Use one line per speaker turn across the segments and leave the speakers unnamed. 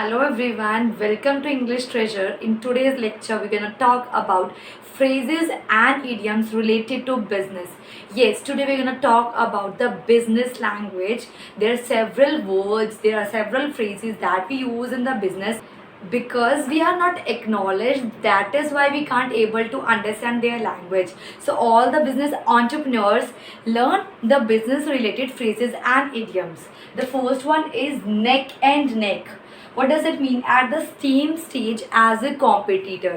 Hello everyone, welcome to English Treasure. In today's lecture, we're gonna talk about phrases and idioms related to business. Yes, today we're gonna talk about the business language. There are several words, there are several phrases that we use in the business because we are not acknowledged. That is why we can't able to understand their language. So all the business entrepreneurs learn the business related phrases and idioms. The first one is neck and neck. What does it mean? At the same stage as a competitor.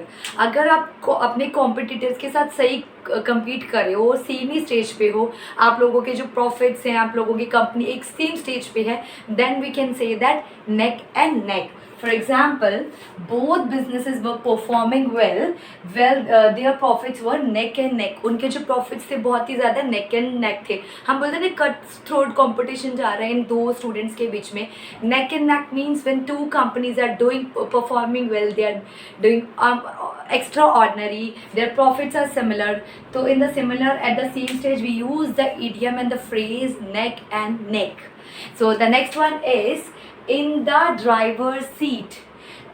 अगर आप अपने competitors के साथ सही compete कर रहे हो, same ही stage पे हो, आप लोगों के जो प्रॉफिट्स हैं, आप लोगों की कंपनी एक सेम स्टेज पे है, then we can say that neck and neck. For example, both businesses were performing well. Their profits were neck and neck. उनके जो profits थे बहुत ही ज़्यादा neck and neck थे. हम बोलते हैं ना cut throat competition जा रहा है इन दो students के बीच में. Neck and neck means when two companies are performing well, they are doing extraordinary. Their profits are similar. So in the similar at the same stage we use the idiom and the phrase neck and neck. So the next one is in the driver seat.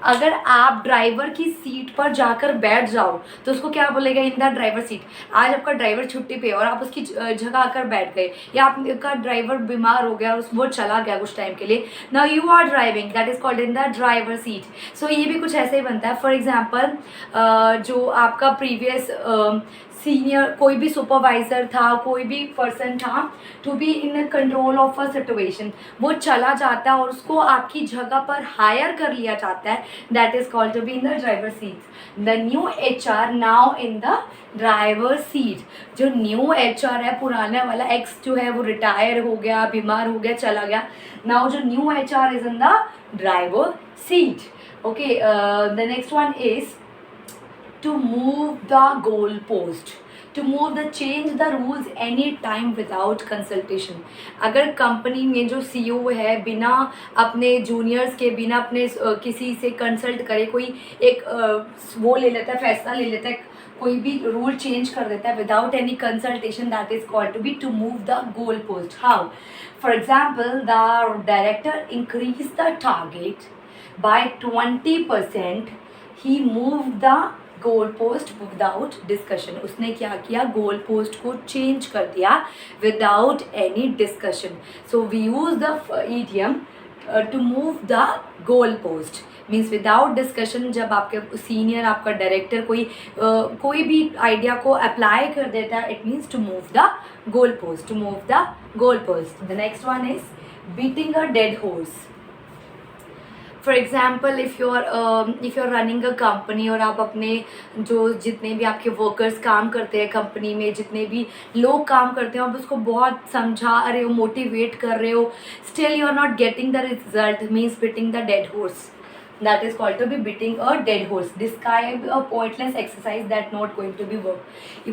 अगर आप driver की seat पर जाकर बैठ जाओ तो उसको क्या बोलेगा? इन द ड्राइवर सीट. आज आपका ड्राइवर छुट्टी पे और आप उसकी जगह आकर बैठ गए, या आपका ड्राइवर बीमार हो गया और वो चला गया कुछ टाइम के लिए. Now you are driving, that is called in the driver seat. So ये भी कुछ ऐसे ही बनता है. फॉर एग्जाम्पल, जो आपका प्रीवियस सीनियर कोई भी सुपरवाइजर था, कोई भी पर्सन था, to be in control of a situation, वो चला जाता है और उसको आपकी जगह पर हायर कर लिया जाता है. That is called to be in the driver seat. The new HR now in the driver seat. जो न्यू HR है, पुराना वाला एक्स जो है वो रिटायर हो गया, बीमार हो गया, चला गया. नाउ जो new HR is in the driver seat. Okay, the next one is to move the goal post. To move the change the rules any time without consultation. अगर कंपनी में जो CEO है बिना अपने जूनियर्स के, बिना अपने किसी से कंसल्ट करे कोई एक वो ले लेता है, फैसला ले लेता है, कोई भी रूल चेंज कर देता है without any consultation, that is called to be to move the goal post. How? For example, the director increase the target by 20%. He move the goal post without discussion. उसने क्या किया? Goal post को change कर दिया without any discussion. So we use the idiom to move the goal post means without discussion. जब आपके senior, आपका director कोई भी आइडिया को अप्लाई कर देता है, it means to move the goal post. To move the goal post. The next one is beating a dead horse. For example, if you are running a company और आप अपने जो जितने भी आपके वर्कर्स काम करते हैं कंपनी में, जितने भी लोग काम करते हैं, आप उसको बहुत समझा रहे हो, मोटिवेट कर रहे हो, still you are not getting the result, means beating the dead horse. That is called to be beating a dead horse. Describe a pointless exercise that not going to be work.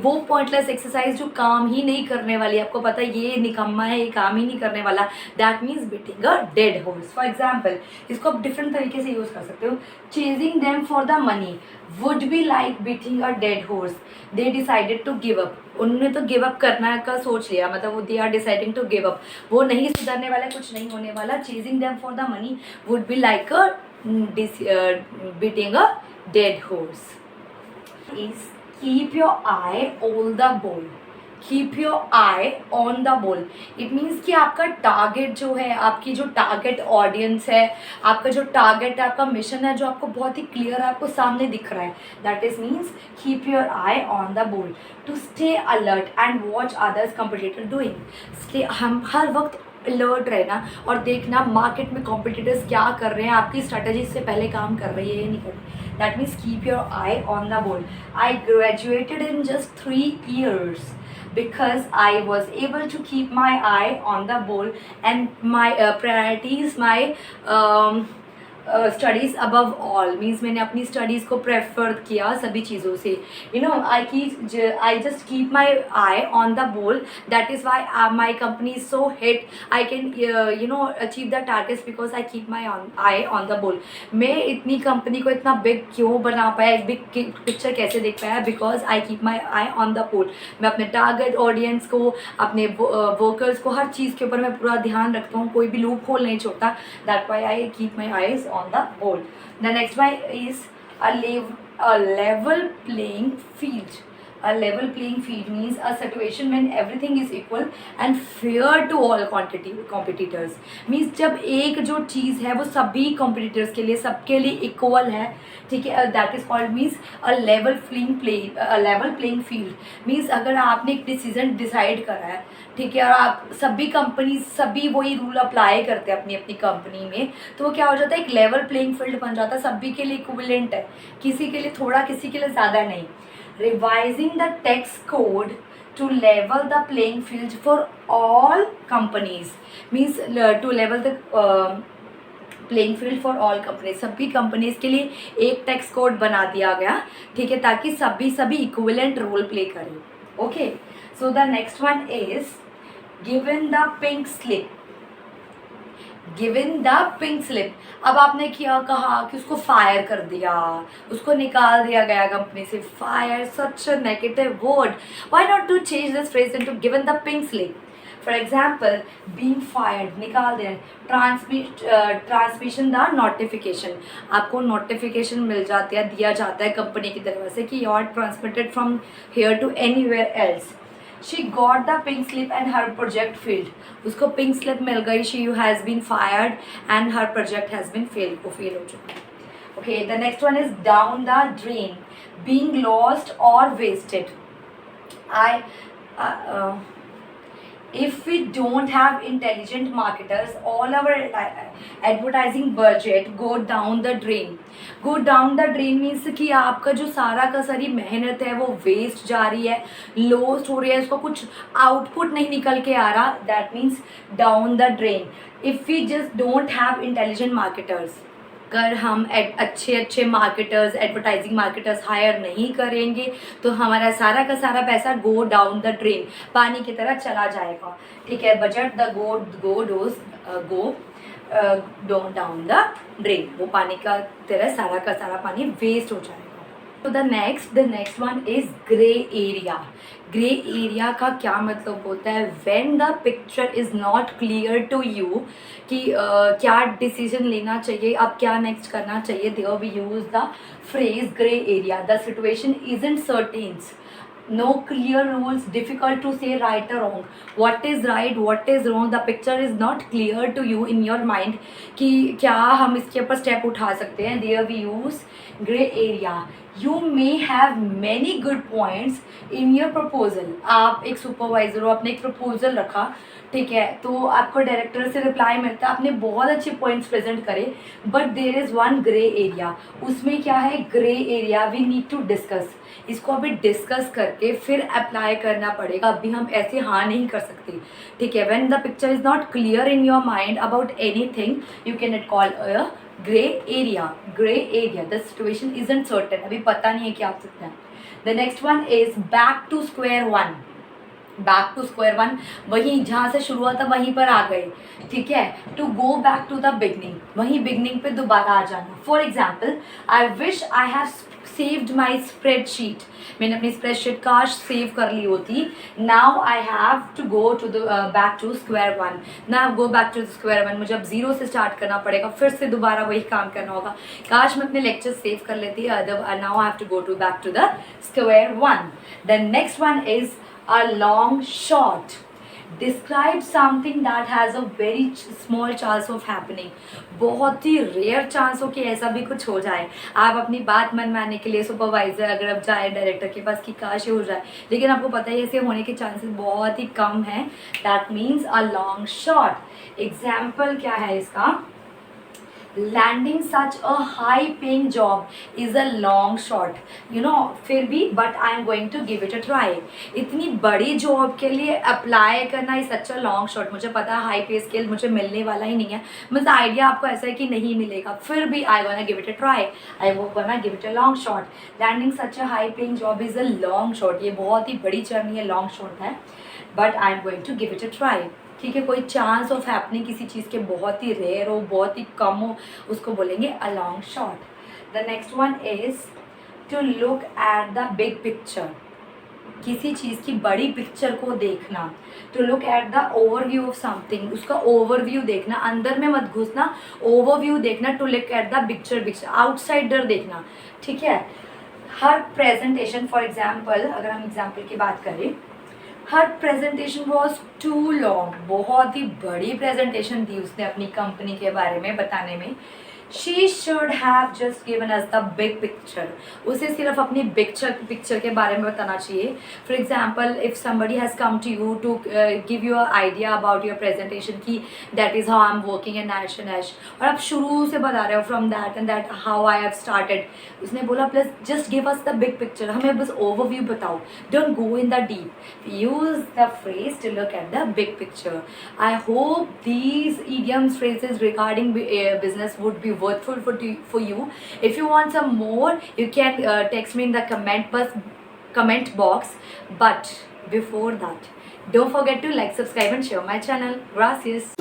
वो pointless exercise जो काम ही नहीं करने वाली, आपको पता है ये निकम्मा है, ये काम ही नहीं करने वाला, that means beating a dead horse. For example, इसको आप different तरीके से यूज़ कर सकते हो. Chasing them for the money would be like beating a dead horse. They decided to give up. उन्होंने तो गिव अप करना का सोच लिया, मतलब they are deciding to give up. वो नहीं सुधरने वाला, कुछ नहीं होने वाला. Chasing them for the money would be like a beating a dead horse. Is keep your eye on the ball. Keep your eye on the ball. It means कि आपका टारगेट जो है, आपकी जो टारगेट ऑडियंस है, आपका जो target है, आपका मिशन है, जो आपको बहुत ही क्लियर है, आपको सामने दिख रहा है. That is means keep your eye on the ball. To stay alert and watch others competitor doing. हम हर वक्त अलर्ट रहना और देखना मार्केट में कॉम्पिटिटर्स क्या कर रहे हैं, आपकी स्ट्रेटजी से पहले काम कर रही है या नहीं कर रही. That means keep your eye on the ball. I graduated in just 3 years because I was able to keep my eye on the ball and my priorities, my studies above all. Means मैंने अपनी studies को prefer किया सभी चीज़ों से. You know, I just keep my I on the ball. That is why my company is so hit. I can you know achieve the targets because I keep my I on the ball. मैं इतनी company को इतना big क्यों बना पाया, एक big picture कैसे देख पाया? Because I keep my I on the ball. मैं अपने टारगेट ऑडियंस को, अपने वर्कर्स को, हर चीज़ के ऊपर मैं पूरा ध्यान रखता हूँ, कोई भी लूप होल नहीं छोड़ता. That why I keep my eyes on the whole. The next one is a level playing field. A level playing field means a situation when everything is equal and fair to all competitors. means जब एक जो चीज़ है वो सभी competitors के लिए सबके लिए equal है, ठीक है, that is called means a level playing field means अगर आपने एक decision decide करा है, ठीक है, और आप सभी कंपनीज सभी वही रूल अप्लाई करते हैं अपनी अपनी कंपनी में, तो वो क्या हो जाता है, एक लेवल प्लेइंग फील्ड बन जाता है, सभी के लिए इक्विवेलेंट है, किसी के लिए थोड़ा किसी के लिए ज़्यादा नहीं. Revising the tax code to level the playing field for all companies means to level the playing field for all companies. सभी कंपनीज के लिए एक टैक्स कोड बना दिया गया, ठीक है, ताकि सभी इक्विवेलेंट रोल प्ले करें. Okay, so the next one is given the pink slip. Given the pink slip. अब आपने क्या कहा कि उसको फायर कर दिया, उसको निकाल दिया गया कंपनी से. Fire, such a negative word. Why not to change this phrase into given the pink slip. For example, being fired, निकाल दें. Transmission the notification. आपको नोटिफिकेशन मिल जाती है, दिया जाता है कंपनी की तरफ से कि you are transmitted from here to anywhere else. She got the pink slip and her project failed. उसको पिंक स्लिप मिल गई. She has been fired and her project has been failed. वो फेल हो चुका है. Okay, the next one is down the drain, being lost or wasted. If we don't have intelligent marketers, all our advertising budget go down the drain. Go down the drain means कि आपका जो सारा का सारी मेहनत है वो waste जा रही है, लॉस्ट हो रही है, उसका कुछ आउटपुट नहीं निकल के आ रहा. That means down the drain. If we just don't have intelligent marketers, अगर हम अच्छे मार्केटर्स, एडवर्टाइजिंग मार्केटर्स हायर नहीं करेंगे तो हमारा सारा का सारा पैसा गो डाउन द ड्रेन, पानी की तरह चला जाएगा. ठीक है, budget the go down the drain, वो पानी का तरह सारा का सारा पानी वेस्ट हो जाएगा. तो the next one is grey area. Grey area का क्या मतलब होता है? When the picture is not clear to you कि क्या डिसीजन लेना चाहिए, अब क्या नेक्स्ट करना चाहिए, there we use the phrase grey area. The situation isn't certain, no clear rules, difficult to say right or wrong, what is right, what is wrong, the picture is not clear to you in your mind कि क्या हम इसके ऊपर step उठा सकते हैं. there we use gray area. you may have many good points in your proposal. आप एक सुपरवाइजर हो, आपने एक प्रपोजल रखा, ठीक है, तो आपको डायरेक्टर से रिप्लाई मिलता है, आपने बहुत अच्छे पॉइंट्स प्रेजेंट करे, but there is one grey area. उसमें क्या है? Grey area. We need to discuss. इसको अभी डिस्कस करके फिर अप्लाई करना पड़ेगा. अभी हम ऐसे हाँ नहीं कर सकते, ठीक है. When the picture is not clear in your mind about anything, you can it call a grey area. Grey area, the situation isn't certain, अभी पता नहीं है क्या आप सकते हैं. The next one is back to square one. Back to square one, वहीं जहाँ से शुरू हुआ था वहीं पर आ गए, ठीक है. To go back to the beginning, वहीं बिगनिंग पे दोबारा आ जाना. For example, I wish I have saved my spreadsheet. मैंने अपनी स्प्रेडशीट काश सेव कर ली होती. Now I have to go to the back to square one. Now go back to square one, मुझे अब जीरो से स्टार्ट करना पड़ेगा, फिर से दोबारा वही काम करना होगा. काश मैं अपने लेक्चर सेव कर लेती. Now I have to go to back to the square one. The next one is a long shot. Describe something that has a very small chance of happening. बहुत ही रेयर चांस हो कि ऐसा भी कुछ हो जाए. आप अपनी बात मनवाने के लिए सुपरवाइजर अगर अब जाए डायरेक्टर के पास कि काश ये हो जाए, लेकिन आपको पता है ऐसे होने के चांसेस बहुत ही कम हैं. That means a long shot. Example क्या है इसका? Landing such a high paying job is a long shot, you know, फिर भी but I am going to give it a try. इतनी बड़ी जॉब के लिए अप्लाई करना is such a long shot. मुझे पता है हाई पे स्केल मुझे मिलने वाला ही नहीं है, मतलब आइडिया आपको ऐसा है कि नहीं मिलेगा, फिर भी I want give it a try, I would want give it a long shot. Landing such a high paying job is a long shot. ये बहुत ही बड़ी जर्नी है, लॉन्ग शॉट है, but I am going to give it a try. ठीक है, कोई chance of happening किसी चीज़ के बहुत ही रेयर हो, बहुत ही कम हो, उसको बोलेंगे a long shot. The next one is to look at the big picture. किसी चीज़ की बड़ी पिक्चर को देखना, to look at the overview of something, उसका ओवरव्यू देखना, अंदर में मत घुसना, ओवरव्यू देखना, to look at the picture outsider देखना, ठीक है। हर प्रेजेंटेशन, फॉर एग्जाम्पल अगर हम एग्जाम्पल की बात करें, हर प्रेजेंटेशन वॉज टू लॉन्ग, बहुत ही बड़ी प्रेजेंटेशन दी उसने अपनी कंपनी के बारे में बताने में। She should have just given us the big picture, उसे सिर्फ अपनी पिक्चर के बारे में बताना चाहिए। For example if somebody has come to you to give you idea about your presentation की that is how I am working in Nash, और आप शुरू से बता रहे हो from that end that how I have started, उसने बोला plus just give us the big picture, हमें बस ओवरव्यू बताओ, don't go in the deep, use the phrase to look at the big picture. I hope these idioms phrases regarding business would be worthful for you. If you want some more, you can text me in the comment box. But before that, don't forget to like, subscribe and share my channel. Gracias.